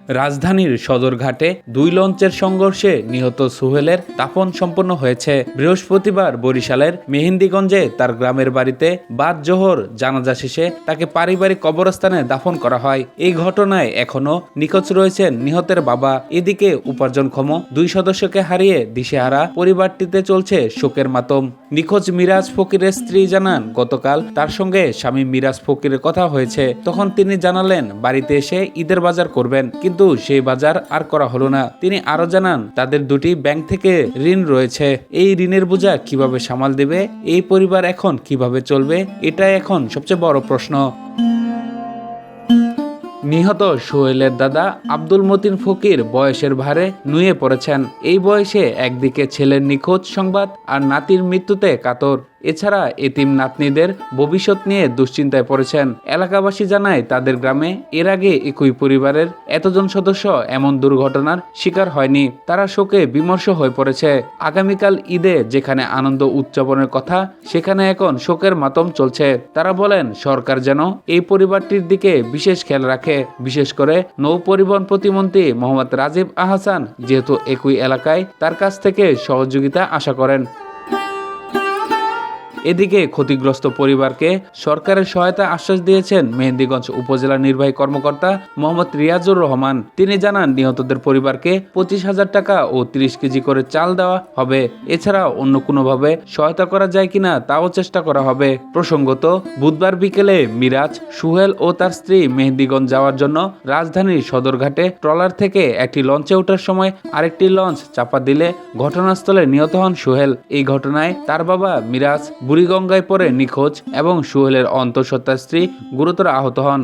রাজধানীর সদরঘাটে দুই লঞ্চের সংঘর্ষে নিহত সোহেলের দাফন সম্পন্ন হয়েছে। বৃহস্পতিবার বরিশালের মেহেন্দিগঞ্জে তার গ্রামের বাড়িতে বাদ জোহর জানাজা শেষে তাকে পারিবারিক কবরস্থানে দাফন করা হয়। এই ঘটনায় এখনো নিখোঁজ রয়েছেন নিহতের বাবা। এদিকে উপার্জনক্ষম দুই সদস্যকে হারিয়ে দিশেহারা পরিবারটিতে চলছে শোকের মাতম। নিখোঁজ মিরাজ ফকিরের স্ত্রী জানান, গতকাল তার সঙ্গে স্বামী মিরাজ ফকিরের কথা হয়েছে। তখন তিনি জানালেন বাড়িতে এসে ঈদের বাজার করবেন, কিন্তু সেই বাজার আর করা হলো না। তিনি আরো জানান, তাদের দুটি ব্যাংক থেকে ঋণ রয়েছে। এই ঋণের বোঝা কিভাবে সামাল দেবে, এই পরিবার এখন কিভাবে চলবে, এটাই এখন সবচেয়ে বড় প্রশ্ন। নিহত সোহেলের দাদা আব্দুল মতিন ফকির বয়সের ভারে নুয়ে পড়েছেন। এই বয়সে একদিকে ছেলের নিখোঁজ সংবাদ আর নাতির মৃত্যুতে কাতর। এছাড়া এতিম নাতনিদের ভবিষ্যৎ নিয়ে দুশ্চিন্তায় পড়েছেন। এলাকাবাসী জানায়, তাদের গ্রামে এর আগে একই পরিবারের এতজন সদস্য এমন দুর্ঘটনার শিকার হয়নি। তারা শোকে বিমর্ষ হয়ে পড়েছে। আগামীকাল ঈদে যেখানে আনন্দ উদযাপনের কথা, সেখানে এখন শোকের মাতম চলছে। তারা বলেন, সরকার যেন এই পরিবারটির দিকে বিশেষ খেয়াল রাখে। বিশেষ করে নৌ পরিবহন প্রতিমন্ত্রী মোহাম্মদ রাজীব আহসান যেহেতু একই এলাকায়, তার কাছ থেকে সহযোগিতা আশা করেন। এদিকে ক্ষতিগ্রস্ত পরিবারকে সরকারের সহায়তা আশ্বাস দিয়েছেন মেহেন্দিগঞ্জ উপজেলা নির্বাহী কর্মকর্তা মোহাম্মদ রিয়াজুর রহমান। তিনি জানান, নিহতদের পরিবারকে 25,000 টাকা ও 30 কেজি করে চাল দেওয়া হবে। এছাড়া অন্য কোনোভাবে সহায়তা করা যায় কিনা তাও চেষ্টা করা হবে। প্রসঙ্গত, বুধবার বিকেলে মিরাজ, সোহেল ও তার স্ত্রী মেহেন্দিগঞ্জ যাওয়ার জন্য রাজধানীর সদরঘাটে ট্রলার থেকে একটি লঞ্চে ওঠার সময় আরেকটি লঞ্চ চাপা দিলে ঘটনাস্থলে নিহত হন সোহেল। এই ঘটনায় তার বাবা মিরাজ বুড়িগঙ্গায় পড়ে নিখোঁজ এবং সোহেলের অন্তঃসত্ত্বা স্ত্রী গুরুতর আহত হন।